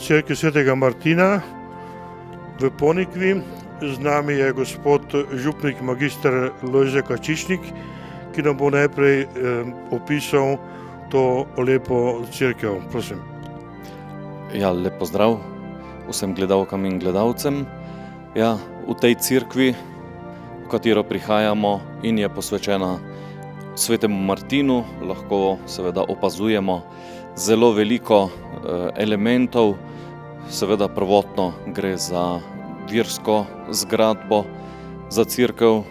cerkvi svetega Martina v Ponikvi. Z nami je gospod župnik magister Lojze Kačičnik, ki nam bo najprej opisal to lepo cerkev. Prosim. Ja, lep pozdrav vsem gledalkam in gledalcem. Ja, v tej cerkvi, v katero prihajamo in je posvečena svetemu Martinu, lahko seveda opazujemo zelo veliko elementov. Seveda prvotno gre za versko zgradbo, za cerkev,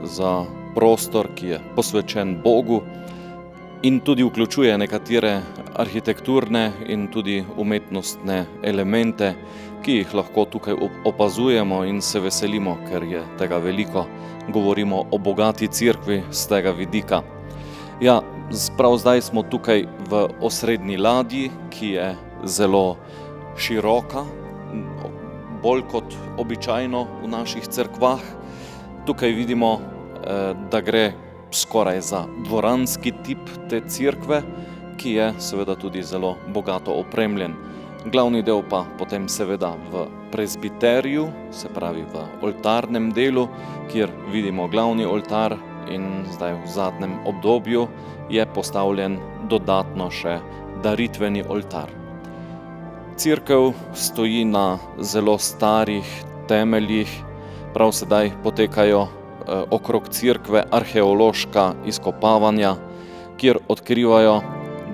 za prostor, ki je posvečen Bogu in tudi vključuje nekatere arhitekturne in tudi umetnostne elemente, ki jih lahko tukaj opazujemo in se veselimo, ker je tega veliko. Govorimo o bogati cerkvi z tega vidika. Ja, prav zdaj smo tukaj v osrednji ladji, ki je zelo široka, bolj kot običajno v naših cerkvah. Tukaj vidimo, da gre skoraj za dvoranski tip te cerkve, ki je seveda tudi zelo bogato opremljen. Glavni del pa potem seveda v prezbiteriju, se pravi v oltarnem delu, kjer vidimo glavni oltar in zdaj v zadnjem obdobju je postavljen dodatno še daritveni oltar. Cerkev stoji na zelo starih temeljih, prav sedaj potekajo okrog cerkve arheološka izkopavanja, kjer odkrivajo,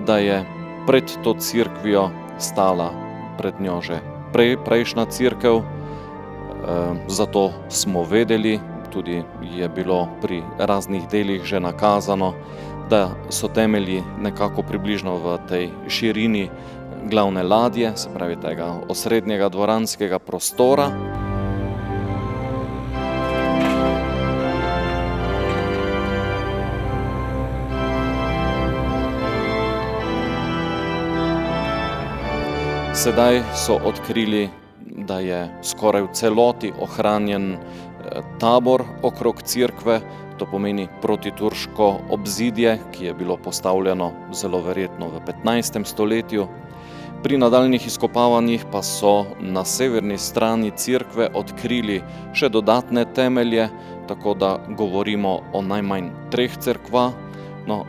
da je pred to cerkvijo stala pred njo že prejšnja cerkev, zato smo vedeli, tudi je bilo pri raznih delih že nakazano, da so temelji nekako približno v tej širini glavne ladje, se pravi tega osrednjega dvoranskega prostora. Sedaj so odkrili, da je skoraj v celoti ohranjen tabor okrog cerkve, to pomeni protiturško obzidje, ki je bilo postavljeno zelo verjetno v 15. stoletju. Pri nadaljnjih izkopavanjih pa so na severni strani cerkve odkrili še dodatne temelje, tako da govorimo o najmanj 3 cerkvah. No,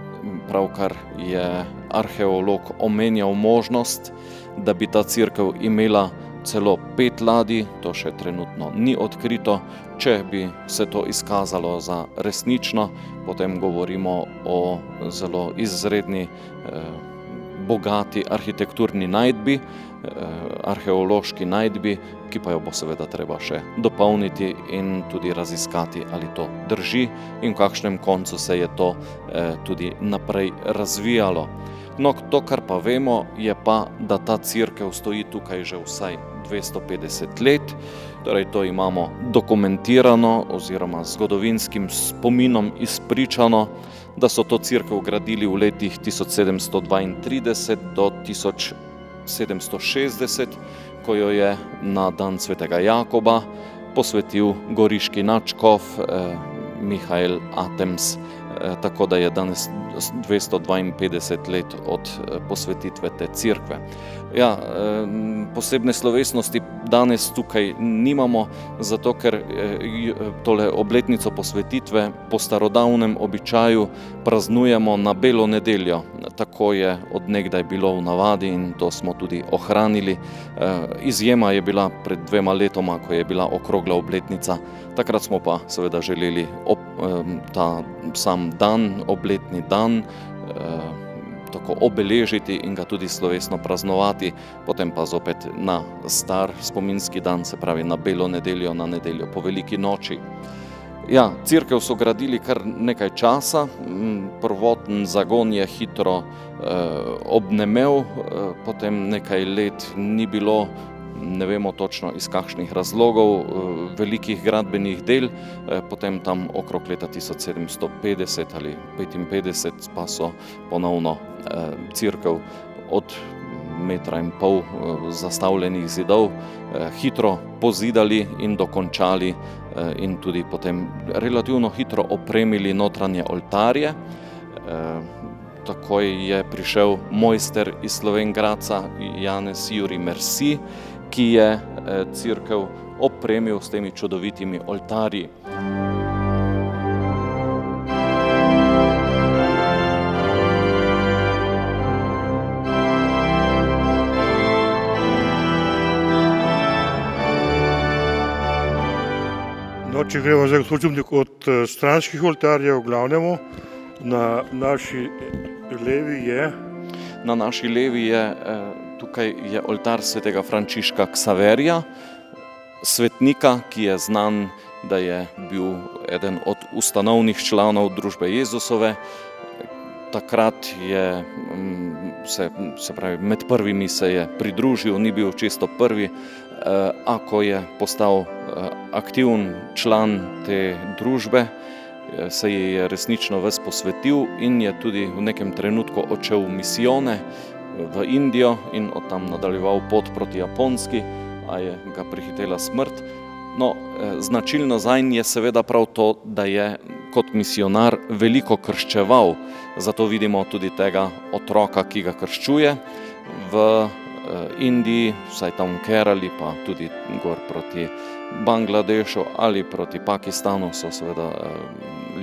pravkar je arheolog omenjal možnost, da bi ta cerkev imela celo 5 ladij, to še trenutno ni odkrito. Če bi se to izkazalo za resnično, potem govorimo o zelo izredni bogati arhitekturni najdbi, arheološki najdbi, ki pa jo bo seveda treba še dopolniti in tudi raziskati, ali to drži in v kakšnem koncu se je to tudi naprej razvijalo. No, to, kar pa vemo, je pa, da ta cerkev stoji tukaj že vsaj 250 let, torej to imamo dokumentirano oziroma zgodovinskim spominom izpričano, da so to cerkev gradili v letih 1732 do 1760, ko jo je na dan svetega Jakoba posvetil goriški nadškof Mihael Atems, tako da je danes 252 let od posvetitve te cerkve. Ja, posebne slovesnosti danes tukaj nimamo, zato ker tole obletnico posvetitve po starodavnem običaju praznujemo na Belo nedeljo. Tako je od nekdaj bilo v navadi in to smo tudi ohranili. Izjema je bila pred 2 letoma, ko je bila okrogla obletnica. Takrat smo pa seveda želeli ta sam dan, obletni dan, tako obeležiti in ga tudi slovesno praznovati, potem pa zopet na star spominski dan, se pravi na Belo nedeljo, na nedeljo po veliki noči. Ja, cerkev so gradili kar nekaj časa, prvoten zagon je hitro obnemel, potem nekaj let ni bilo, ne vemo točno iz kakšnih razlogov, velikih gradbenih del, potem tam okrog leta 1750 ali 55 pa so ponovno cerkev od 1,5 metra zastavljenih zidov hitro pozidali in dokončali in tudi potem relativno hitro opremili notranje oltarje. takoj je prišel mojster iz Slovenj Gradca, Janez Jurij Merci, ki je cerkev opremil s temi čudovitimi oltarji. No, če gremo zdaj od stranskih oltarjev k glavnemu, na naši levi je... Na naši levi je, tukaj je oltar svetega Frančiška Ksaverija, svetnika, ki je znan, da je bil eden od ustanovnih članov družbe Jezusove. Takrat je, se pravi, med prvimi se je pridružil, ni bil čisto prvi, a ko je postal aktiven član te družbe, se je resnično ves posvetil in je tudi v nekem trenutku odšel v misijone v Indijo in od tam nadaljeval pot proti Japonski, a je ga prehitela smrt. No, značilno zanj je seveda prav to, da je kot misionar veliko krščeval, zato vidimo tudi tega otroka, ki ga krščuje v Indiji, vsaj tam v Kerali, pa tudi gor proti Bangladešu ali proti Pakistanu so seveda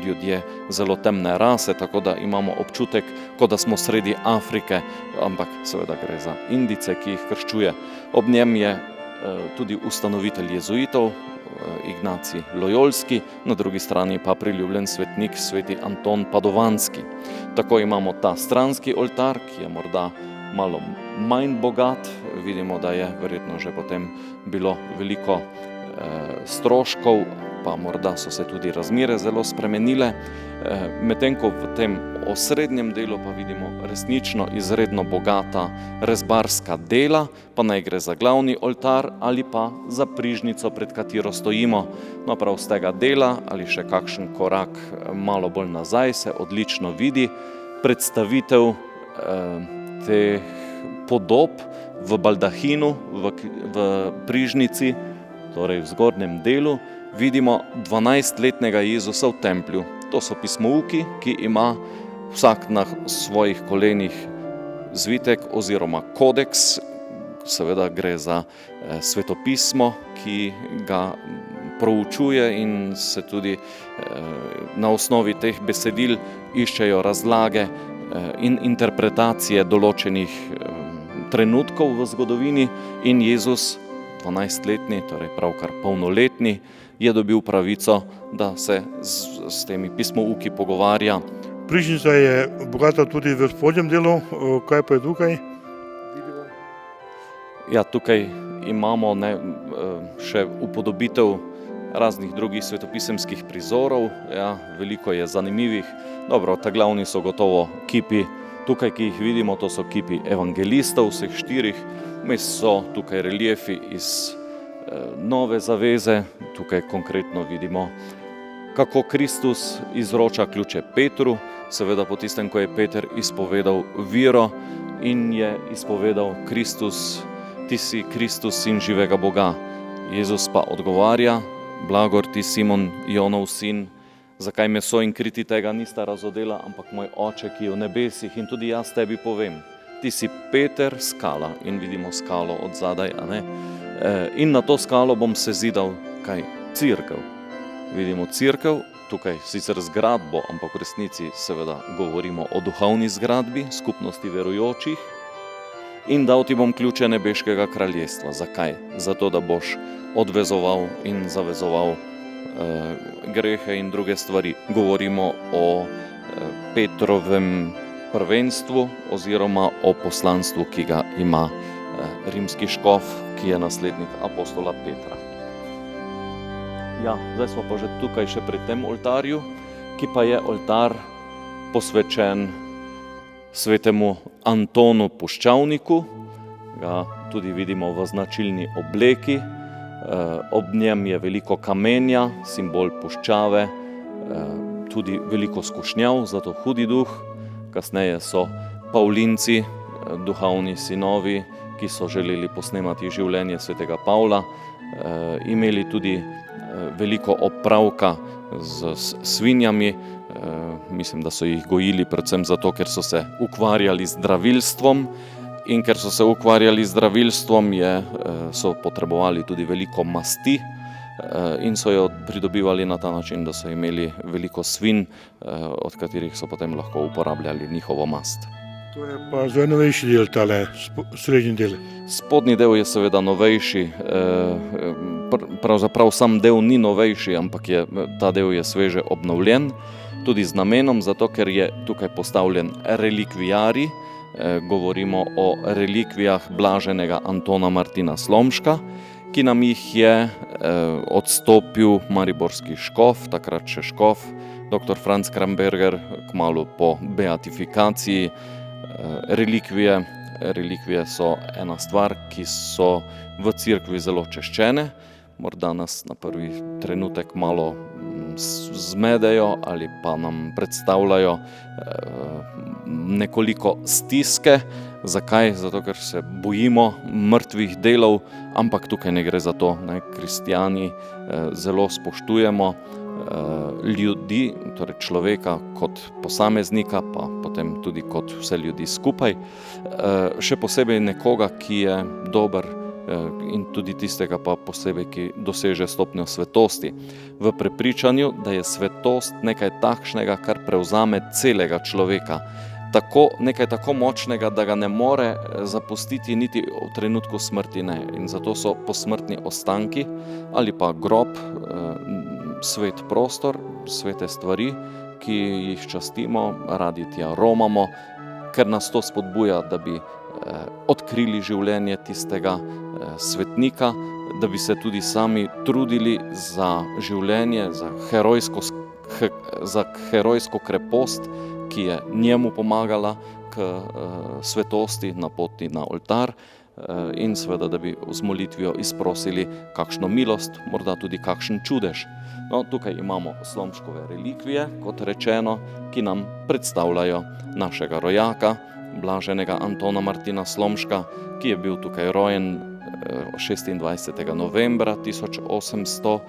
ljudje zelo temne rase, tako da imamo občutek, kot da smo sredi Afrike, ampak seveda gre za Indijce, ki jih krščuje. Ob njem je tudi ustanovitelj jezuitov, Ignacij Lojolski, na drugi strani pa priljubljen svetnik sveti Anton Padovanski. Tako imamo ta stranski oltar, ki je morda malo manj bogat, vidimo, da je verjetno že potem bilo veliko stroškov, pa morda so se tudi razmere zelo spremenile, medtem ko v tem osrednjem delu pa vidimo resnično izredno bogata rezbarska dela, pa naj gre za glavni oltar ali pa za prižnico, pred katero stojimo. No, prav z tega dela ali še kakšen korak malo bolj nazaj se odlično vidi predstavitev teh podob v baldahinu, v prižnici, torej v zgornjem delu, vidimo 12-letnega Jezusa v templju. To so pismouki, ki ima vsak na svojih kolenih zvitek oziroma kodeks. Seveda gre za svetopismo, ki ga proučuje in se tudi na osnovi teh besedil iščejo razlage in interpretacije določenih trenutkov v zgodovini in Jezus, 12-letni, torej pravkar polnoletni, je dobil pravico, da se s temi pismouki pogovarja. Prižnica je bogata tudi v spodnjem delu, kaj pa je tukaj? Ja, tukaj imamo še upodobitev raznih drugih svetopisemskih prizorov, ja, veliko je zanimivih. Dobro, ta glavni so gotovo kipi, tukaj, ki jih vidimo, to so kipi evangelistov, vseh 4, vmes so tukaj reliefi iz Nove zaveze, tukaj konkretno vidimo, kako Kristus izroča ključe Petru, seveda po tistem, ko je Peter izpovedal vero in je izpovedal Kristus, ti si Kristus, sin živega Boga. Jezus pa odgovarja, blagor ti, Simon, Jonov sin, zakaj meso in kri ti tega nista razodela, ampak moj oče, ki je v nebesih, in tudi jaz tebi povem, ti si Peter, skala, in vidimo skalo od zadaj, a ne? In na to skalo bom sezidal, kaj? Cerkev. Vidimo cerkev, tukaj sicer zgradbo, ampak v resnici seveda govorimo o duhovni zgradbi, skupnosti verujočih, in dal ti bom ključe nebeškega kraljestva. Zakaj? Zato, da boš odvezoval in zavezoval grehe in druge stvari. Govorimo o Petrovem prvenstvu oziroma o poslanstvu, ki ga ima rimski škof, ki je naslednik apostola Petra. Ja, zdaj smo pa že tukaj še pri tem oltarju, ki pa je oltar posvečen svetemu Antonu Puščavniku. Ga tudi vidimo v značilni obleki. Ob njem je veliko kamenja, simbol puščave, tudi veliko skušnjav, zato hudi duh. Kasneje so Pavlinci, duhovni sinovi, ki so želeli posnemati življenje svetega Pavla, imeli tudi veliko opravka z svinjami. Mislim, da so jih gojili predvsem zato, ker so se ukvarjali z zdravilstvom, in ker so se ukvarjali z zdravilstvom, so potrebovali tudi veliko masti in so jo pridobivali na ta način, da so imeli veliko svinj, od katerih so potem lahko uporabljali njihovo mast. To je pa zdaj novejši del, tale srednji del. Spodnji del je seveda novejši, pravzaprav sam del ni novejši, ampak ta del je sveže obnovljen, tudi z namenom, zato ker je tukaj postavljen relikvijarij. Govorimo o relikvijah blaženega Antona Martina Slomška, ki nam jih je odstopil mariborski škof, takrat še škof, dr. Franc Kramberger, kmalu po beatifikaciji. Relikvije so ena stvar, ki so v cerkvi zelo češčene, morda nas na prvi trenutek malo zmedejo ali pa nam predstavljajo nekoliko stiske. Zakaj? Zato, ker se bojimo mrtvih delov, ampak tukaj ne gre za to. Kristjani zelo spoštujemo ljudi, torej človeka kot posameznika, pa potem tudi kot vse ljudi skupaj. Še posebej nekoga, ki je dober, in tudi tistega pa posebej, ki doseže stopnjo svetosti. V prepričanju, da je svetost nekaj takšnega, kar prevzame celega človeka. Nekaj tako močnega, da ga ne more zapustiti niti v trenutku smrti ne. In zato so posmrtni ostanki ali pa grob, svet prostor, svete stvari, ki jih častimo, radi tja romamo, ker nas to spodbuja, da bi odkrili življenje tistega svetnika, da bi se tudi sami trudili za življenje, za herojsko krepost, ki je njemu pomagala k svetosti na poti na oltar, in seveda, da bi z molitvijo izprosili kakšno milost, morda tudi kakšen čudež. No, tukaj imamo Slomškove relikvije, kot rečeno, ki nam predstavljajo našega rojaka, blaženega Antona Martina Slomška, ki je bil tukaj rojen 26. novembra 1800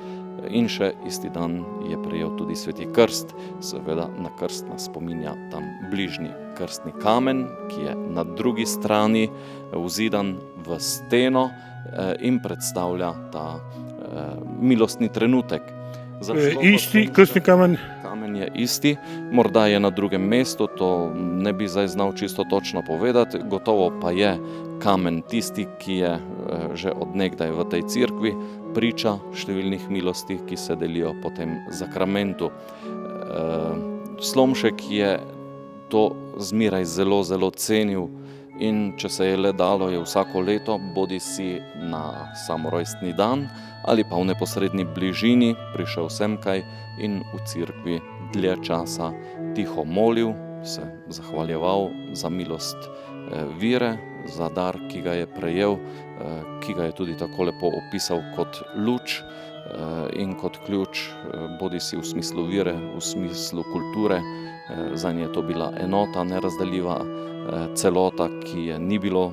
in še isti dan je prejel tudi sveti krst. Seveda na krst nas spominja tam bližnji krstni kamen, ki je na drugi strani vzidan v steno in predstavlja ta milostni trenutek. Isti krstni kamen? Kamen je isti, morda je na drugem mestu, to ne bi zdaj znal čisto točno povedati, gotovo pa je kamen tisti, ki je že od nekdaj v tej cerkvi, priča številnih milostih, ki se delijo po tem zakramentu. Slomšek je to zmeraj zelo, zelo cenil in če se je le dalo, je vsako leto, bodisi na samorojstni dan ali pa v neposredni bližini prišel semkaj in v cerkvi dlje časa tiho molil, se zahvaljeval za milost vire, za dar, ki ga je prejel, ki ga je tudi tako lepo opisal kot luč in kot ključ, bodisi v smislu vire, v smislu kulture. Zanje je to bila enota, nerazdeljiva celota, ki je ni bilo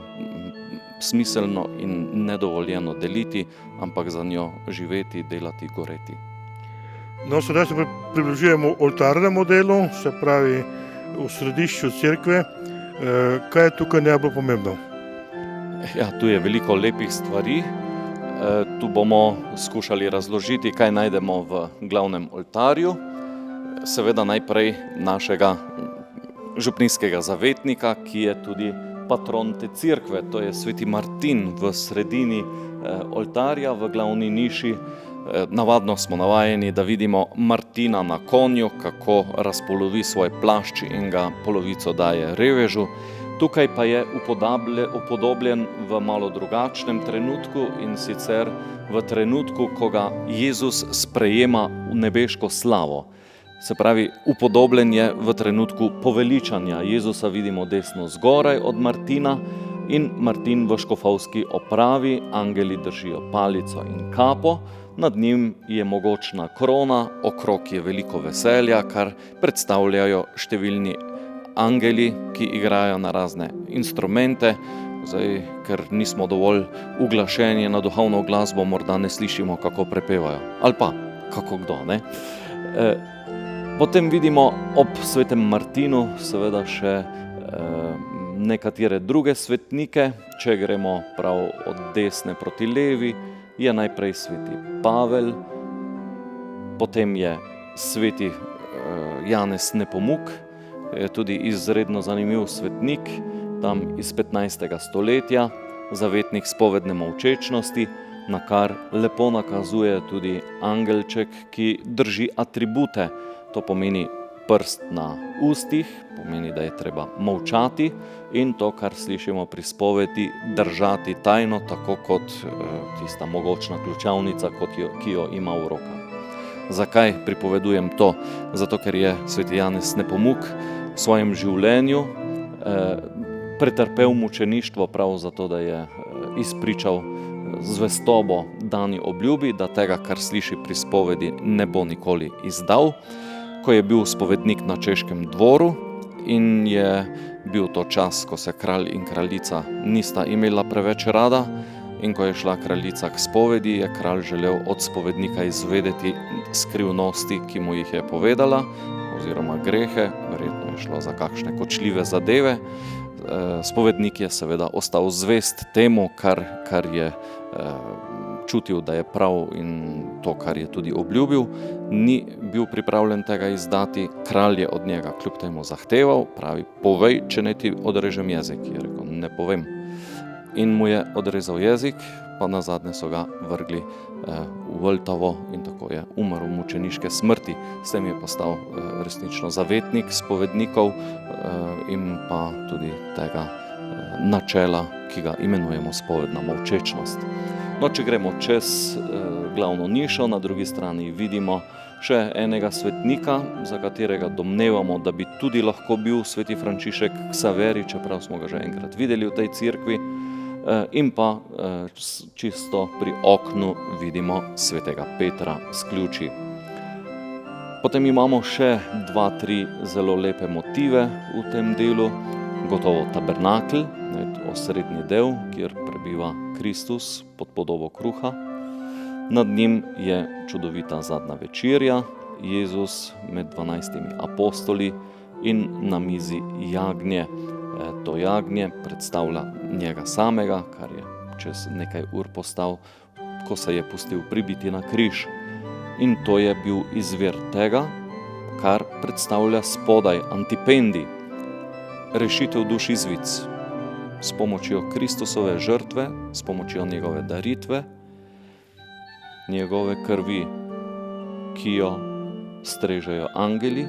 smiselno in nedovoljeno deliti, ampak za njo živeti, delati, goreti. No, sedaj se približujemo oltarnemu delu, se pravi v središču cerkve. Kaj je tukaj najbolj pomembno? Ja, tu je veliko lepih stvari. Tu bomo skušali razložiti, kaj najdemo v glavnem oltarju. Seveda najprej našega župnijskega zavetnika, ki je tudi patron te cerkve, to je sveti Martin v sredini oltarja, v glavni niši. Navadno smo navajeni, da vidimo Martina na konju, kako razpolovi svoj plašč in ga polovico daje revežu. Tukaj pa je upodobljen v malo drugačnem trenutku, in sicer v trenutku, ko ga Jezus sprejema v nebeško slavo. Se pravi, upodobljen je v trenutku poveličanja. Jezusa vidimo desno zgoraj od Martina in Martin v škofovski opravi, angeli držijo palico in kapo, nad njim je mogočna krona, okrog je veliko veselja, kar predstavljajo številni angeli, ki igrajo na razne instrumente. Zdaj, ker nismo dovolj uglašeni na duhovno glasbo, morda ne slišimo, kako prepevajo. Ali pa, kako kdo, ne? Potem vidimo ob svetem Martinu seveda še nekatere druge svetnike. Če gremo prav od desne proti levi, je najprej sveti Pavel, potem je sveti Janez Nepomuk, je tudi izredno zanimiv svetnik, tam iz 15. stoletja, zavetnik spovedne molčečnosti, na kar lepo nakazuje tudi angelček, ki drži atribute. To pomeni prst na ustih, pomeni, da je treba molčati in to, kar slišimo pri spovedi, držati tajno, tako kot tista mogočna ključavnica, ki jo ima v rokah. Zakaj pripovedujem to? Zato, ker je sveti Janez Nepomuk v svojem življenju pretrpel mučeništvo prav zato, da je izpričal zvestobo dani obljubi, da tega, kar sliši pri spovedi, ne bo nikoli izdal. Ko je bil spovednik na Češkem dvoru in je bil to čas, ko se kralj in kraljica nista imela preveč rada, in ko je šla kraljica k spovedi, je kralj želel od spovednika izvedeti skrivnosti, ki mu jih je povedala, oziroma grehe, verjetno je šlo za kakšne kočljive zadeve. Spovednik je seveda ostal zvest temu, kar je čutil, da je prav, in to, kar je tudi obljubil. Ni bil pripravljen tega izdati, kralj je od njega kljub temu zahteval, pravi, povej, če ne ti odrežem jezik. Je rekel, ne povem. In mu je odrezal jezik, pa nazadnje so ga vrgli v Vltavo in tako je umrl mučeniške smrti. S tem je postal resnično zavetnik spovednikov in pa tudi tega načela, ki ga imenujemo spovedna molčečnost. No, če gremo čez glavno nišo, na drugi strani vidimo še enega svetnika, za katerega domnevamo, da bi tudi lahko bil sveti Frančišek Ksaveri, čeprav smo ga že enkrat videli v tej cerkvi, in pa čisto pri oknu vidimo svetega Petra s ključi. Potem imamo še 2-3 zelo lepe motive v tem delu, gotovo tabernakel, osrednji del, kjer prebiva Kristus pod podobo kruha. Nad njim je čudovita zadnja večerja, Jezus med 12 apostoli in na mizi jagnje. To jagnje predstavlja njega samega, kar je čez nekaj ur postal, ko se je pustil pribiti na križ. In to je bil izvir tega, kar predstavlja spodaj antipendij, rešitev duš iz vic. S pomočjo Kristusove žrtve, s pomočjo njegove daritve, njegove krvi, ki jo strežejo angeli,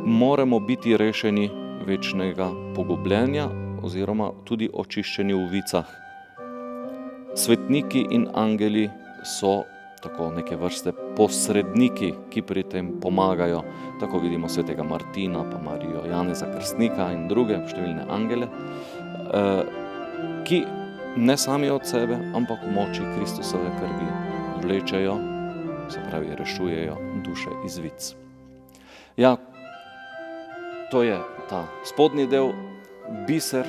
moramo biti rešeni večnega pogubljenja oziroma tudi očiščeni v vicah. Svetniki in angeli so tako neke vrste posredniki, ki pri tem pomagajo. Tako vidimo svetega Martina, pa Marijo Janeza Krstnika in druge številne angele, ki ne sami od sebe, ampak v moči Kristusove krvi vlečejo, se pravi rešujejo duše iz vic. Ja, to je ta spodnji del, biser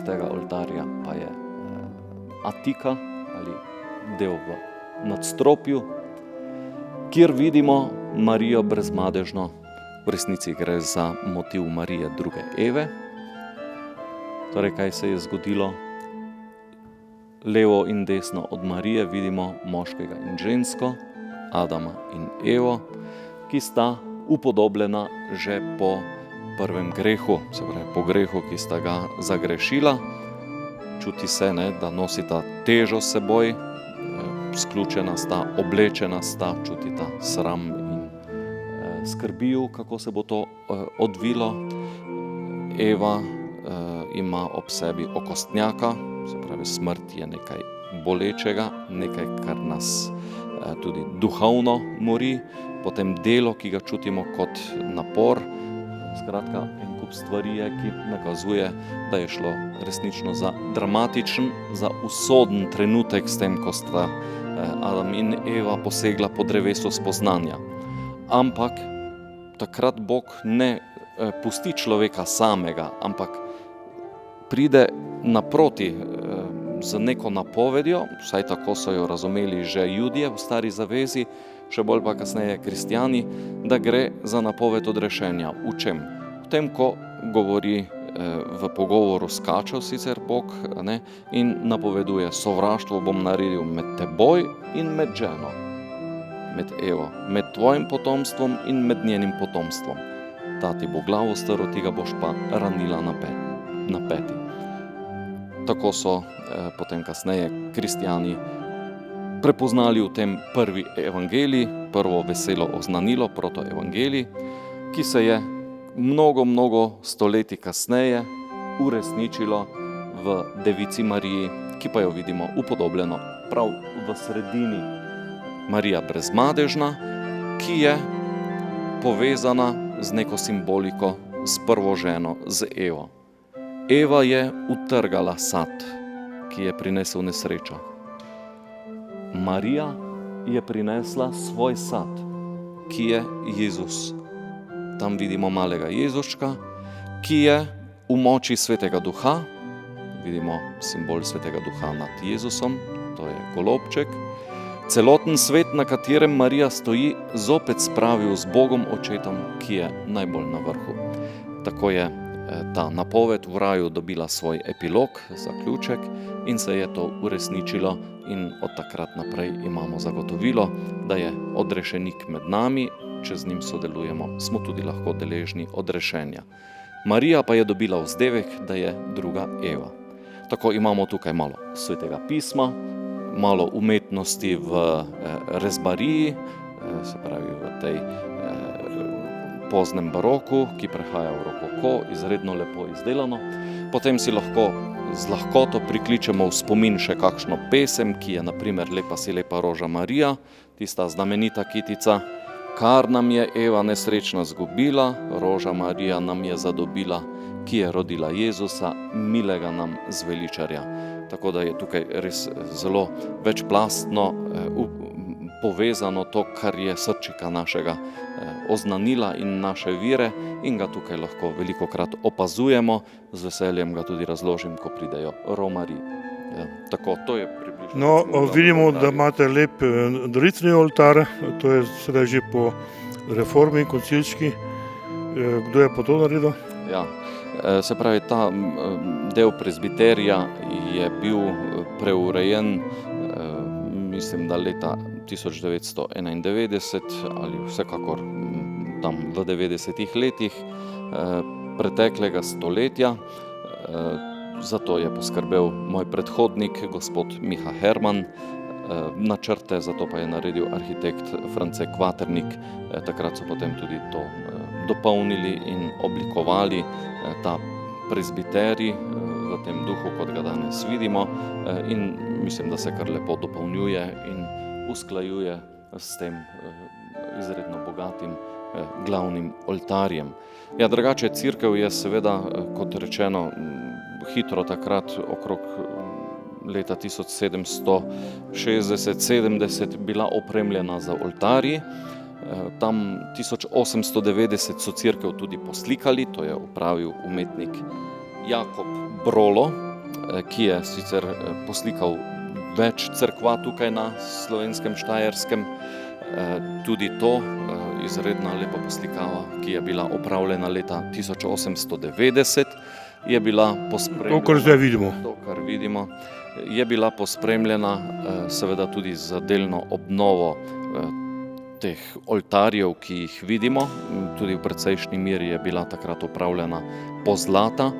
tega oltarja pa je atika ali del v nadstropju, kjer vidimo Marijo brezmadežno. V resnici gre za motiv Marije druge Eve. Torej, kaj se je zgodilo? Levo in desno od Marije vidimo moškega in žensko, Adama in Evo, ki sta upodobljena že po prvem grehu, se pravi po grehu, ki sta ga zagrešila. Čuti se, da nosita težo s seboj, sključena sta, oblečena sta, čutita sram in skrbijo, kako se bo to odvilo. Eva ima ob sebi okostnjaka, se pravi smrt je nekaj bolečega, nekaj, kar nas tudi duhovno mori, potem delo, ki ga čutimo kot napor. Skratka, en kup stvari je, ki nakazuje, da je šlo resnično za dramatičen, za usoden trenutek s tem, ko sta Adam in Eva posegla po drevesu spoznanja. Ampak takrat Bog ne pusti človeka samega, ampak pride naproti z neko napovedjo, vsaj tako so jo razumeli že Judje v Stari zavezi, še bolj pa kasneje kristjani, da gre za napoved odrešenja. V čem? V tem, ko govori v pogovoru skačev sicer Bog, ne, in napoveduje: sovraštvo bom naredil med teboj in med ženo, med Evo, med tvojim potomstvom in med njenim potomstvom. Ta ti bo glavo strl, ti ga boš pa ranila na peti. Tako so potem kasneje kristjani prepoznali v tem prvi evangelij, prvo veselo oznanilo, protoevangelij, ki se je mnogo stoletij kasneje uresničilo v Devici Mariji, ki pa jo vidimo upodobljeno prav v sredini. Marija brezmadežna, ki je povezana z neko simboliko, s prvo ženo, z Evo. Eva je utrgala sad, ki je prinesel nesrečo. Marija je prinesla svoj sad, ki je Jezus. Tam vidimo malega Jezuščka, ki je v moči Svetega Duha, vidimo simbol Svetega Duha nad Jezusom, to je golobček. Celoten svet, na katerem Marija stoji, zopet spravil z Bogom Očetom, ki je najbolj na vrhu. Tako je ta napoved v raju dobila svoj epilog, zaključek, in se je to uresničilo, in od takrat naprej imamo zagotovilo, da je odrešenik med nami, če z njim sodelujemo, smo tudi lahko deležni odrešenja. Marija pa je dobila vzdevek, da je druga Eva. Tako imamo tukaj malo Svetega pisma, malo umetnosti v rezbariji, se pravi v tej poznem baroku, ki prehaja v rokoko, izredno lepo izdelano. Potem si lahko z lahkoto prikličemo v spomin še kakšno pesem, ki je na primer Lepa si lepa roža Marija, tista znamenita kitica: kar nam je Eva nesrečna zgubila, roža Marija nam je zadobila, ki je rodila Jezusa, milega nam zveličarja. Tako da je tukaj res zelo večplastno povezano to, kar je srčika našega oznanila in naše vire, in ga tukaj lahko velikokrat opazujemo. Z veseljem ga tudi razložim, ko pridejo romarji. Ja, tako, to je približno. No, vidimo, da imate lep daritveni oltar, to je sedaj že po reformi koncilski. Kdo je pa to naredil? Ja, se pravi, ta del prezbiterija je bil preurejen, mislim, da leta 1991 ali vsekakor tam v 90-ih letih preteklega stoletja. Zato je poskrbel moj predhodnik, gospod Miha Herman. Načrte za to pa je naredil arhitekt France Kvaternik. Takrat so potem tudi to dopolnili in oblikovali ta prezbiterij v tem duhu, kot ga danes vidimo, in mislim, da se kar lepo dopolnjuje in usklajuje s tem izredno bogatim glavnim oltarjem. Ja, drugače, cerkev je seveda, kot rečeno, hitro takrat okrog leta 1760-70 bila opremljena za oltarji. Tam 1890 so cerkev tudi poslikali, to je opravil umetnik Jakob Brolo, ki je sicer poslikal več cerkva tukaj na Slovenskem Štajerskem. Tudi to izredna lepa poslikava, ki je bila opravljena leta 1890, je bila pospremljena. To, kar zdaj vidimo. To, kar vidimo, je bila pospremljena seveda tudi z delno obnovo teh oltarjev, ki jih vidimo. Tudi v precejšnji meri je bila takrat opravljena pozlata.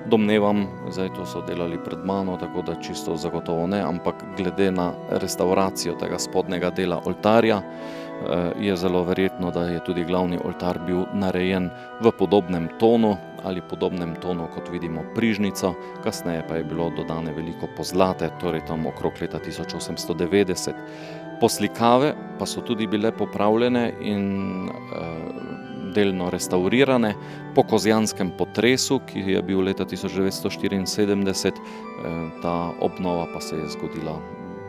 Domnevam, zdaj to so delali pred mano, tako da čisto zagotovo ne, ampak glede na restauracijo tega spodnjega dela oltarja je zelo verjetno, da je tudi glavni oltar bil narejen v podobnem tonu ali podobnem tonu, kot vidimo prižnico, kasneje pa je bilo dodane veliko pozlate, torej tam okrog leta 1890. Poslikave pa so tudi bile popravljene in delno restaurirane po kozjanskem potresu, ki je bil leta 1974, ta obnova pa se je zgodila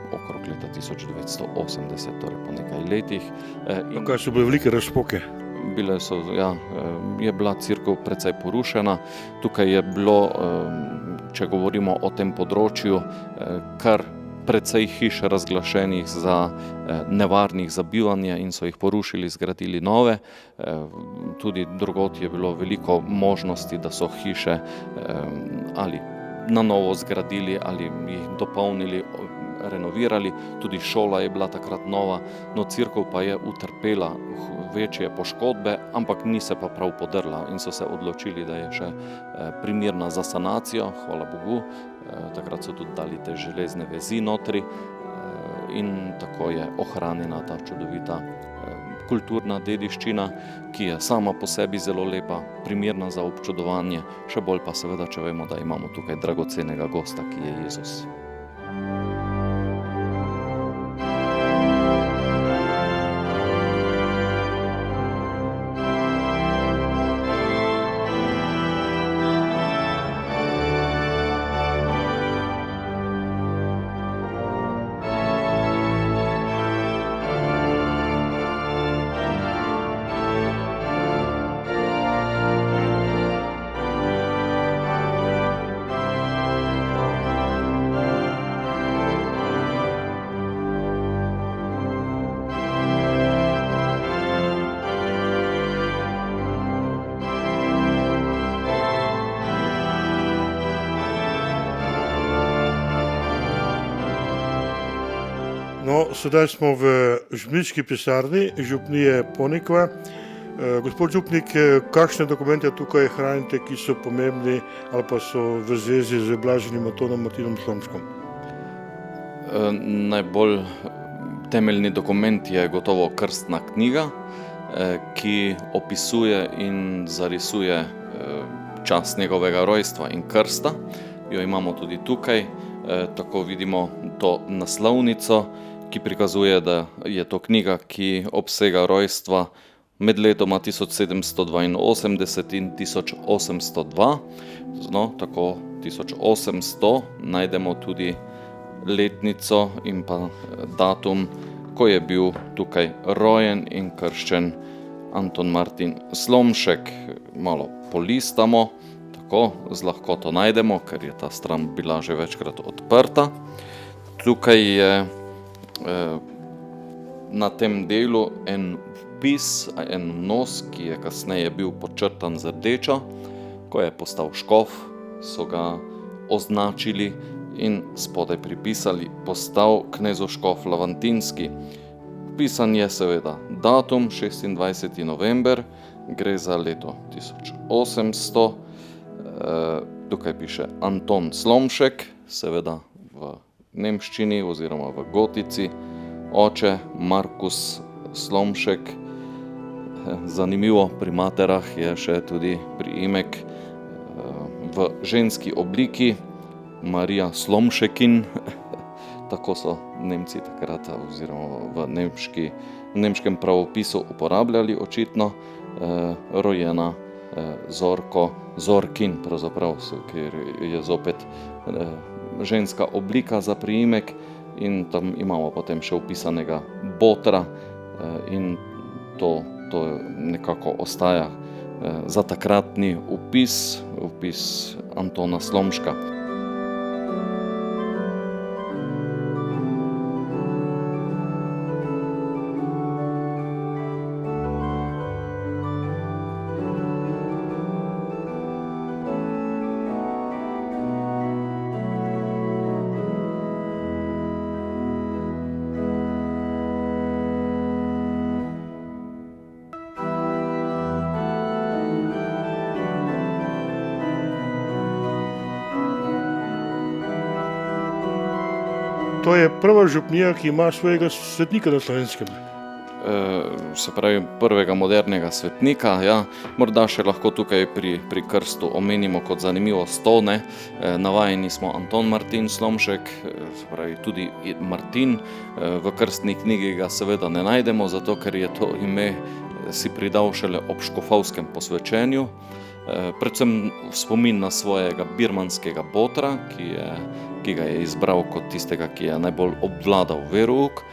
okrog leta 1980, torej po nekaj letih. Kaj so bile velike razpoke? Bile so, ja, je bila cerkev precej porušena. Tukaj je bilo če govorimo o tem področju, kar precej hiš razglašenih za nevarnih za bivanje in so jih porušili, zgradili nove. Tudi drugod je bilo veliko možnosti, da so hiše ali na novo zgradili ali jih dopolnili, renovirali. Tudi šola je bila takrat nova, no cerkev pa je utrpela večje poškodbe, ampak ni se pa prav podrla in so se odločili, da je še primerna za sanacijo, hvala Bogu. Takrat so tudi dali te železne vezi notri in tako je ohranjena ta čudovita kulturna dediščina, ki je sama po sebi zelo lepa, primerna za občudovanje, še bolj pa seveda, če vemo, da imamo tukaj dragocenega gosta, ki je Jezus. No, sedaj smo v župniški pisarni župnije Ponikva. Gospod župnik, kakšne dokumente tukaj hranite, ki so pomembni ali pa so v zvezi z blaženim Antonom Martinom Slomškom? Najbolj temeljni dokument je gotovo krstna knjiga, ki opisuje in zarisuje čas njegovega rojstva in krsta. Jo imamo tudi tukaj, tako vidimo to naslovnico, ki prikazuje, da je to knjiga, ki obsega rojstva med letoma 1782 in 1802. No, tako 1800 najdemo tudi letnico in pa datum, ko je bil tukaj rojen in krščen Anton Martin Slomšek. Malo polistamo, tako z lahkoto najdemo, ker je ta stran bila že večkrat odprta. Tukaj je na tem delu en vpis, en vnos, ki je kasneje bil podčrtan z rdečo. Ko je postal škof, so ga označili in spodaj pripisali postal knezoškof Lavantinski. Vpisan je seveda datum 26. november, gre za leto 1800. Tukaj piše Anton Slomšek, seveda v nemščini oziroma v gotici, oče Markus Slomšek. Zanimivo, pri materah je še tudi priimek v ženski obliki, Marija Slomšekin, tako so Nemci takrat oziroma v nemškem pravopisu uporabljali očitno, rojena Zorko Zorkin, pravzaprav, ker je zopet ženska oblika za priimek in tam imamo potem še vpisanega Botra in to nekako ostaja za takratni vpis Antona Slomška. To je prva župnija, ki ima svojega svetnika na Slovenskem. Se pravi, prvega modernega svetnika, ja. Morda še lahko tukaj pri krstu omenimo kot zanimivost to, ne. Navajeni smo Anton Martin Slomšek, se pravi tudi Martin. V krstni knjigi ga seveda ne najdemo, zato ker je to ime si pridal šele ob škofovskem posvečenju. Predvsem v spomin na svojega birmanskega botra, ki ga je izbral kot tistega, ki je najbolj obvladal verouk.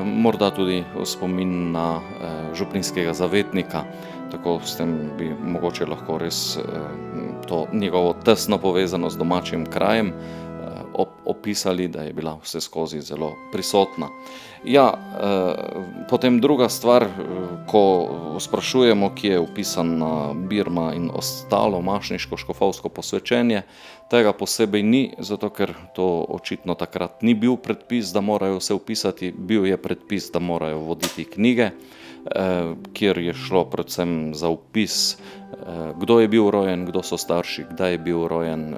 Morda tudi v spomin na župninskega zavetnika. Tako s tem bi mogoče lahko res to njegovo tesno povezano z domačim krajem, opisali, da je bila vse skozi zelo prisotna. Ja, potem druga stvar, ko sprašujemo, kje je upisana Birma in ostalo mašniško škofovsko posvečenje, tega posebej ni, zato ker to očitno takrat ni bil predpis, da morajo vse upisati, bil je predpis, da morajo voditi knjige, kjer je šlo predvsem za upis, kdo je bil rojen, kdo so starši, kdaj je bil rojen,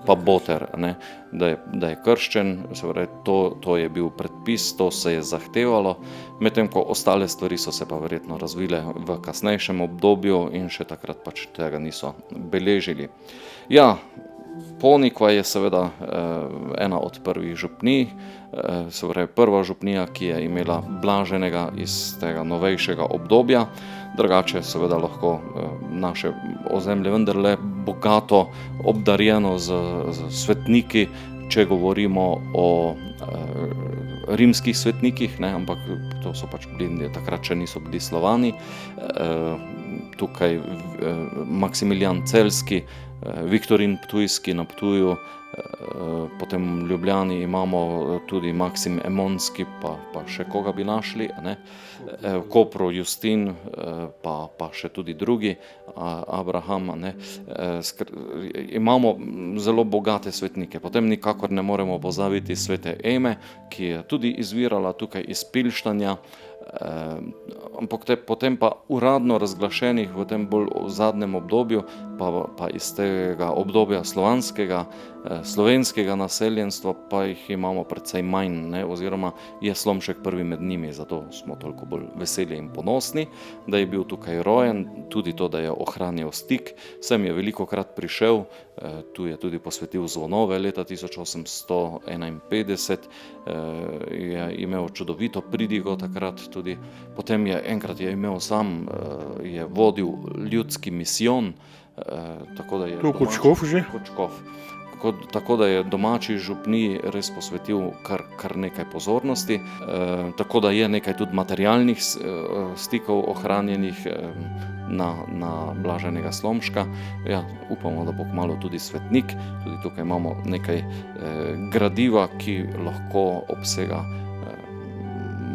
pa boter, ne, da je krščen, se pravi, to je bil predpis, to se je zahtevalo, medtem ko ostale stvari so se pa verjetno razvile v kasnejšem obdobju in še takrat pač tega niso beležili. Ja, Ponikva je seveda ena od prvih župnij, se pravi prva župnija, ki je imela blaženega iz tega novejšega obdobja, drugače seveda lahko naše ozemlje vendarle bogato obdarjeno z svetniki, če govorimo o rimskih svetnikih, ne, ampak to so pač bili, takrat še niso bili Slovani, tukaj Maksimilijan Celjski, Viktorin Ptujski na Ptuju, potem v Ljubljani imamo tudi Maksim Emonski, pa še koga bi našli, ne? V Kopru Justin, pa še tudi drugi, Abraham, ne? Imamo zelo bogate svetnike. Potem nikakor ne moremo pozabiti svete Eme, ki je tudi izvirala tukaj iz Pilštanja, ampak potem pa uradno razglašenih v tem bolj zadnjem obdobju, pa iz tega obdobja slovenskega naseljenstva, pa jih imamo precej manj, ne, oziroma je Slomšek prvi med njimi, zato smo toliko bolj veseli in ponosni, da je bil tukaj rojen, tudi to, da je ohranjal stik, sem je velikokrat prišel, tu je tudi posvetil zvonove leta 1851, je imel čudovito pridigo takrat tudi, potem enkrat je imel sam, je vodil ljudski misijon, tako da je... To kot škof že? Kot škof. Tako da je domači župniji res posvetil kar nekaj pozornosti, tako da je nekaj tudi materialnih stikov ohranjenih na blaženega Slomška. Ja, upamo, da bo kmalu tudi svetnik, tudi tukaj imamo nekaj gradiva, ki lahko obsega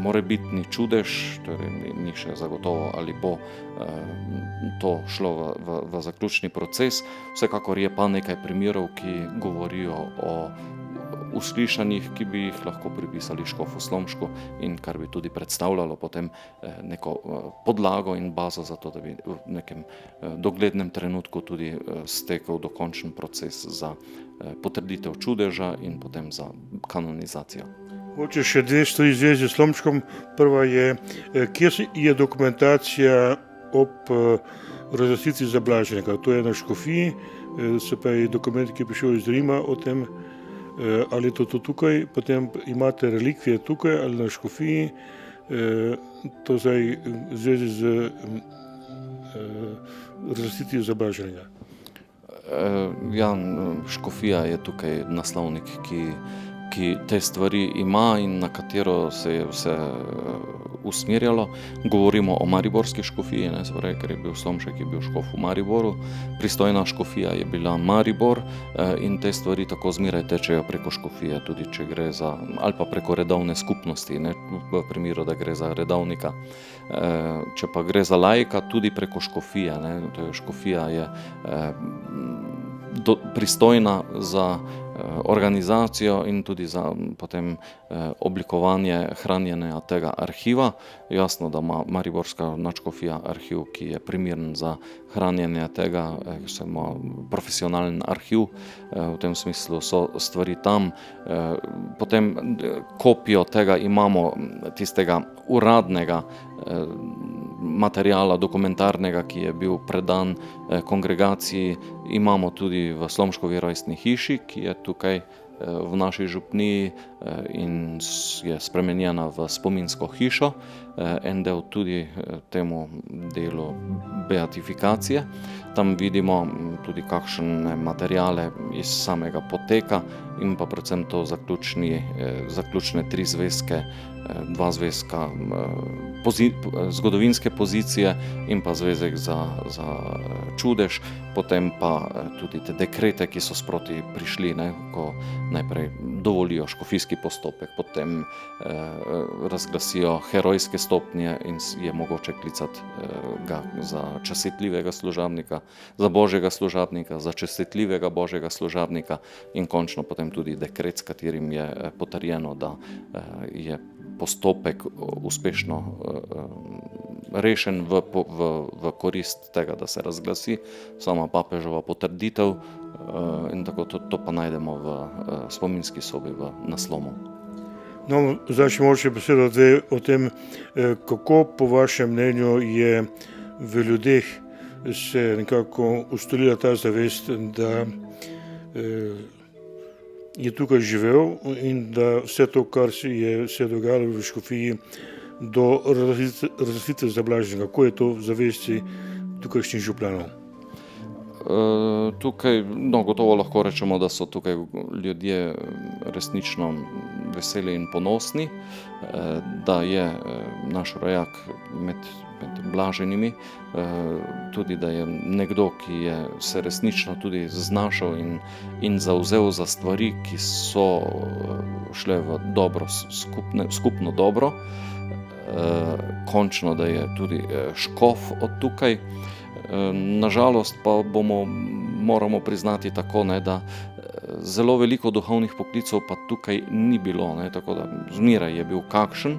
morebitni čudež, torej ni še zagotovo, ali bo to šlo v zaključni proces. Vsekakor je pa nekaj primerov, ki govorijo o uslišanjih, ki bi jih lahko pripisali škofu Slomšku in kar bi tudi predstavljalo potem neko podlago in bazo za to, da bi v nekem doglednem trenutku tudi stekel dokončen proces za potrditev čudeža in potem za kanonizacijo. Mogoče še dve stvari v zvezi s Slomškom. Prva je, kje je dokumentacija ob razglasitvi za blaženega. To je na škofiji, se pa je dokument, ki je prišel iz Rima o tem, ali je to tukaj, potem imate relikvije tukaj ali na škofiji, to zdaj v zvezi z razglasitvijo za blaženega. Ja, škofija je tukaj naslovnik, ki te stvari ima in na katero se je vse usmerjalo. Govorimo o mariborski škofiji, ne, zvore, ker je bil Slomšek, je bil škof v Mariboru, pristojna škofija je bila Maribor in te stvari tako zmeraj tečejo preko škofije, tudi če gre za, ali pa preko redovne skupnosti, ne, v primeru, da gre za redovnika. Če pa gre za laika, tudi preko škofije, ne, to je škofija je pristojna za organizacijo in tudi za potem oblikovanje hranjenja tega arhiva. Jasno, da ima mariborska nadškofija arhiv, ki je primeren za hranjenje tega, ima profesionalen arhiv, v tem smislu so stvari tam. Potem kopijo tega imamo, tistega uradnega materiala dokumentarnega, ki je bil predan kongregaciji, imamo tudi v Slomškovi rojstni hiši, ki je tukaj v naši župniji in je spremenjena v spominsko hišo, en del tudi temu delu beatifikacije. Tam vidimo tudi kakšne materiale iz samega poteka in pa predvsem to zaključne 3 zvezke dva zvezka zgodovinske pozicije in pa zvezek za čudež, potem pa tudi te dekrete, ki so sproti prišli, ne, ko najprej dovolijo škofijski postopek, potem razglasijo herojske stopnje in je mogoče klicati ga za častitljivega služabnika, za božjega služabnika, za častitljivega božjega služabnika in končno potem tudi dekret, s katerim je potrjeno, da je postopek uspešno rešen v korist tega, da se razglasi sama papežova potrditev, in tako to pa najdemo v spominski sobi v naslomu. No, zdaj še mogoče besedo dve o tem, kako po vašem mnenju je v ljudeh se nekako ustalila ta zavest, da je tukaj živel in da vse to, kar se je dogajalo v škofiji do razglasitve za blaženega, kako je to v zavesti tukajšnjih župljanov? Tukaj, no, gotovo lahko rečemo, da so tukaj ljudje resnično veseli in ponosni, da je naš rojak med blaženimi, tudi da je nekdo, ki je se resnično tudi znašel in zavzel za stvari, ki so šle v dobro, skupno dobro. Končno, da je tudi škof od tukaj. Nažalost pa moramo priznati tako, ne, da zelo veliko duhovnih poklicev pa tukaj ni bilo, ne, tako da zmeraj je bil kakšen,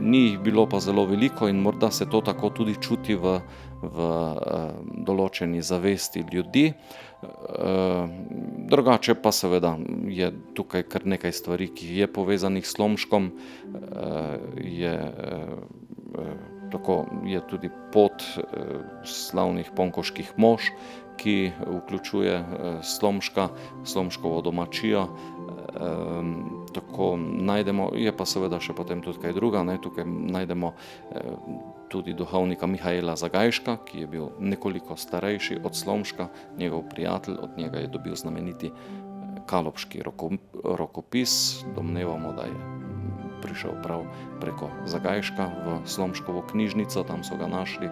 ni jih bilo pa zelo veliko in morda se to tako tudi čuti v določeni zavesti ljudi. Drugače pa seveda je tukaj kar nekaj stvari, ki je povezanih s Slomškom, je tudi pot slavnih ponkoških mož, ki vključuje Slomška, Slomškovo domačijo. Tako najdemo, je pa seveda še potem tudi kaj druga, ne, tukaj najdemo tudi duhovnika Mihaela Zagajška, ki je bil nekoliko starejši od Slomška, njegov prijatelj, od njega je dobil znameniti kalopški rokopis, domnevamo, da je prišel prav preko Zagajška v Slomškovo knjižnico, tam so ga našli.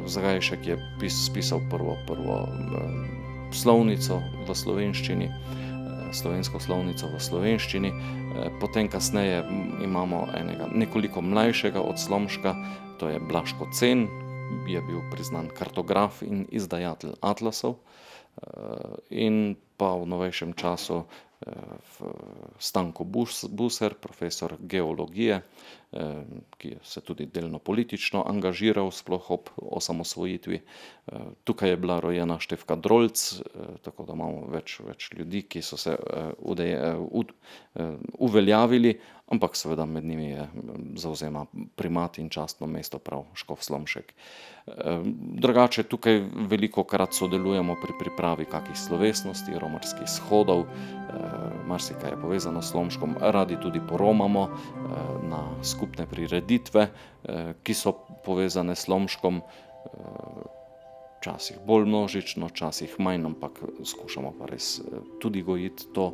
Zagajšek je spisal prvo slovnico v slovenščini, slovensko slovnico v slovenščini, potem kasneje imamo enega nekoliko mlajšega od Slomška, to je Blaško Cen, je bil priznan kartograf in izdajatelj atlasov, in pa v novejšem času Stanko Buser, profesor geologije, ki se tudi delno politično angažiral, sploh ob osamosvojitvi. Tukaj je bila rojena Štefka Drolc, tako da imamo več ljudi, ki so se uveljavili, ampak seveda med njimi zavzema primat in častno mesto prav škof Slomšek. Drugače tukaj velikokrat sodelujemo pri pripravi kakih slovesnosti, romarskih shodov, marsikaj je povezano s Slomškom, radi tudi poromamo na skupne prireditve, ki so povezane s Slomškom, včasih bolj množično, včasih manj, ampak skušamo pa res tudi gojiti to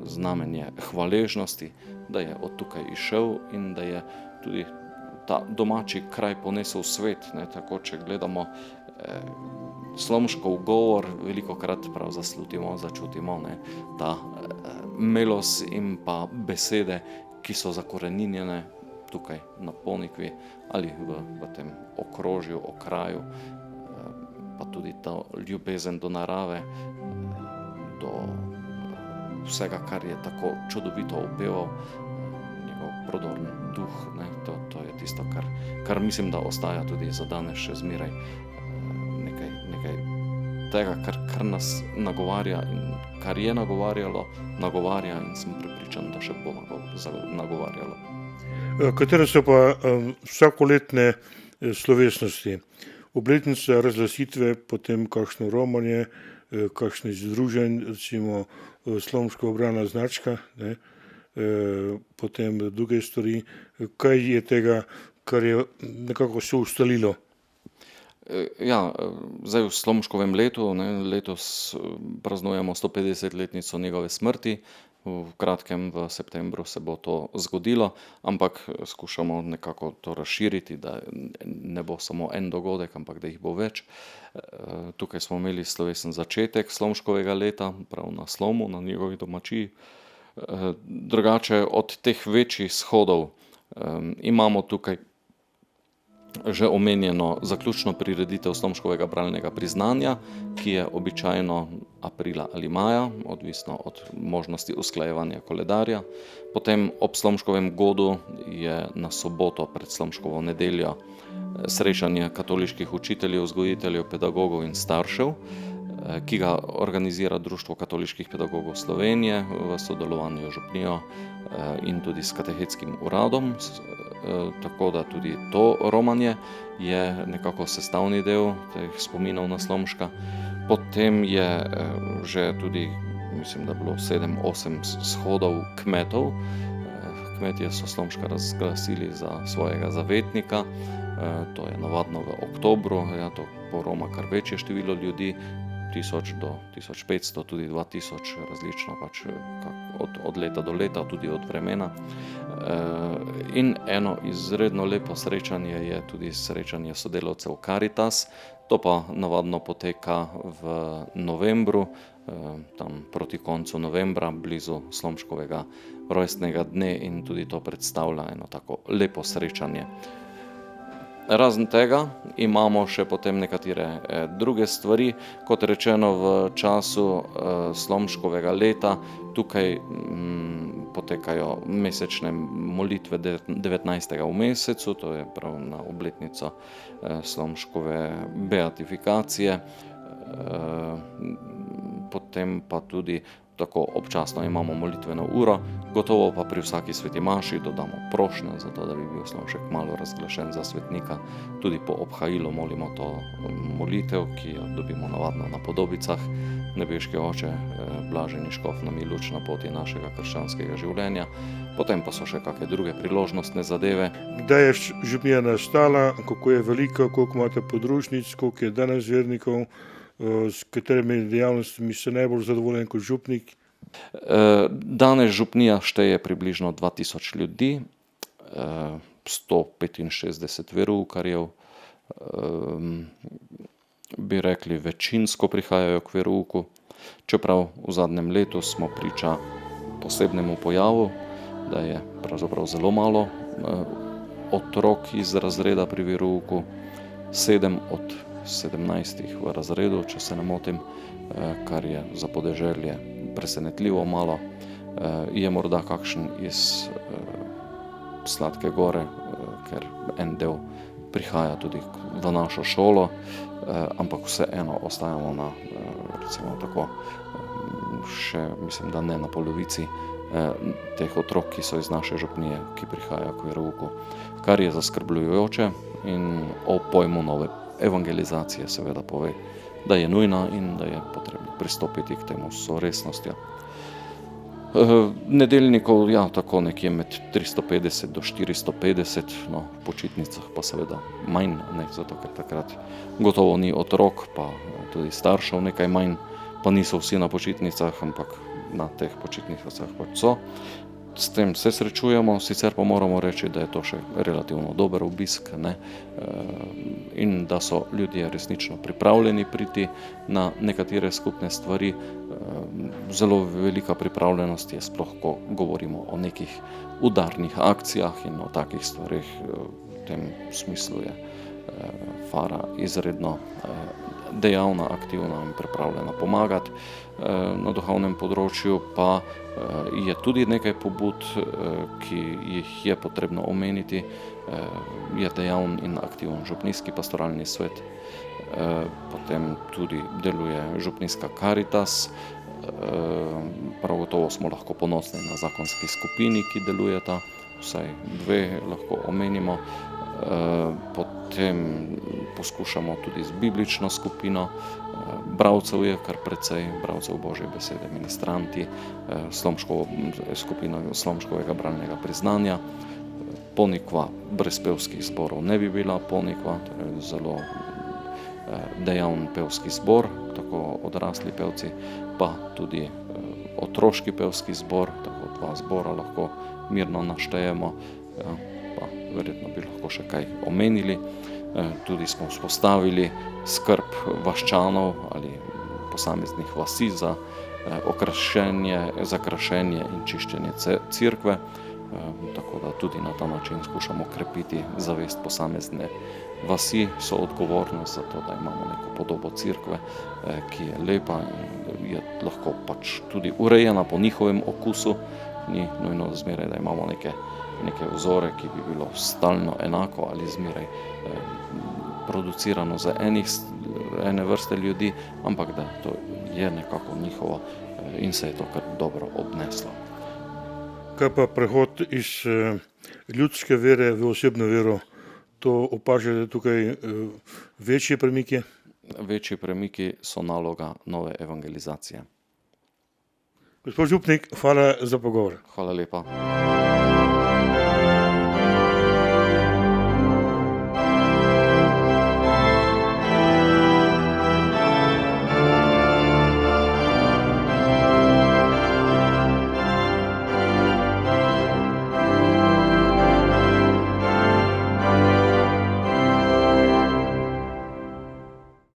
znamenje hvaležnosti, da je od tukaj izšel in da je tudi ta domači kraj ponesel v svet, ne, tako če gledamo Slomškov govor, velikokrat prav zaslutimo, začutimo, ne, ta melos in pa besede, ki so zakoreninjene tukaj na Ponikvi ali v tem okrožju, okraju, pa tudi ta ljubezen do narave, do vsega, kar je tako čudovito opeval, njegov prodorni duh, ne, to je tisto, kar mislim, da ostaja tudi za danes še zmeraj nekaj tega, kar nas nagovarja in kar je nagovarja in sem prepričan, da še bo nagovarjalo. Katere so pa vsakoletne slovesnosti? Obletnica razglasitve, potem kakšno romanje, kakšne združenj, recimo Slomška obrana značka, ne, potem druge stvari. Kaj je tega, kar je nekako se ustalilo? Ja, zdaj v Slomškovem letu, ne, letos praznujemo 150-letnico njegove smrti, v kratkem, v septembru se bo to zgodilo, ampak skušamo nekako to razširiti, da ne bo samo en dogodek, ampak da jih bo več. Tukaj smo imeli slovesen začetek Slomškovega leta, prav na Slomu, na njegovi domačiji. Drugače od teh večjih shodov imamo tukaj že omenjeno zaključno prireditev Slomškovega bralnega priznanja, ki je običajno aprila ali maja, odvisno od možnosti usklajevanja koledarja. Potem ob Slomškovem godu je na soboto pred Slomškovo nedeljo srečanje katoliških učiteljev, vzgojiteljev, pedagogov in staršev, ki ga organizira Društvo katoliških pedagogov Slovenije v sodelovanju z župnijo in tudi s katehetskim uradom. Tako da tudi to romanje je nekako sestavni del teh spominov na Slomška. Potem je že tudi, mislim, da bilo 7-8 shodov kmetov. Kmetje so Slomška razglasili za svojega zavetnika. To je navadno v oktobru, to poroma kar večje število ljudi, 1000 do 1500, tudi 2000, različno pač od leta do leta, tudi od vremena. In eno izredno lepo srečanje je tudi srečanje sodelavcev Karitas. To pa navadno poteka v novembru, tam proti koncu novembra, blizu Slomškovega rojstnega dne, in tudi to predstavlja eno tako lepo srečanje. Razen tega imamo še potem nekatere druge stvari. Kot rečeno, v času Slomškovega leta tukaj potekajo mesečne molitve 19. v mesecu, to je prav na obletnico Slomškove beatifikacije. Potem pa tudi tako občasno imamo molitveno uro, gotovo pa pri vsaki sveti maši dodamo prošnje, zato da bi bil Slomšek malo razglašen za svetnika. Tudi po obhajilu molimo to molitev, ki jo dobimo navadno na podobicah. Nebeški Oče, blaženi škof nam je luč na poti našega krščanskega življenja. Potem pa so še kakšne druge priložnostne zadeve. Kdaj je župnija nastala, kako je velika, koliko imate podružnic, koliko je danes vernikov, s katerimi dejavnostmi ste najbolj zadovoljen kot župnik? Danes župnija šteje približno 2000 ljudi, 165 veroukarjev. Bi rekli, večinsko prihajajo k verouku, čeprav v zadnjem letu smo priča posebnemu pojavu, da je pravzaprav zelo malo otrok iz razreda pri verouku, 7 od 17 v razredu, če se ne motim, kar je za podeželje presenetljivo malo. Je morda kakšen iz Sladke Gore, ker en del prihaja tudi v našo šolo, ampak vseeno ostajamo na, recimo tako, še mislim, da ne na polovici teh otrok, ki so iz naše župnije, ki prihajajo k verouku, kar je zaskrbljujoče in o pojmu nove evangelizacije seveda pove, da je nujna in da je potrebno pristopiti k temu s vso resnostjo. Nedeljnikov, tako nekje med 350 do 450, v počitnicah pa seveda manj, zato ker takrat gotovo ni otrok, pa tudi staršev nekaj manj, pa niso vsi na počitnicah, ampak na teh počitnicah pač so. S tem se srečujemo, sicer pa moramo reči, da je to še relativno dober obisk, in da so ljudje resnično pripravljeni priti na nekatere skupne stvari. Zelo velika pripravljenost je, sploh ko govorimo o nekih udarnih akcijah in o takih stvarih. V tem smislu je Fara izredno dejavna, aktivna in pripravljena pomagati. Na duhovnem področju pa je tudi nekaj pobud, ki jih je potrebno omeniti. Je dejaven in aktiven župnijski pastoralni svet, potem tudi deluje župnijska Karitas. Prav gotovo smo lahko ponosni na zakonski skupini, ki delujeta, vsaj 2 lahko omenimo. Potem poskušamo tudi z biblično skupino, bralcev je kar precej, bralcev Božje besede, ministranti, skupino Slomškovega bralnega priznanja. Ponikva brez pevskih zborov ne bi bila Ponikva, torej zelo dejaven pevski zbor, tako odrasli pevci, pa tudi otroški pevski zbor, tako 2 zbora lahko mirno naštejemo, pa verjetno bi lahko še kaj omenili. Tudi smo vzpostavili skrb vaščanov ali posameznih vasi za krašenje in čiščenje cerkve, tako da tudi na ta način skušamo krepiti zavest posamezne vasi, so odgovornost za to, da imamo neko podobo cerkve, ki je lepa in je lahko pač tudi urejena po njihovem okusu, ni nujno zmeraj, da imamo neke vzore, ki bi bilo stalno enako ali zmeraj producirano za ene vrste ljudi, ampak da to je nekako njihovo in se je to kar dobro obneslo. Kaj pa prehod iz ljudske vere v osebno vero, to opažate tukaj večje premike? Večji premiki so naloga nove evangelizacije. Gospod župnik, hvala za pogovor. Hvala lepa.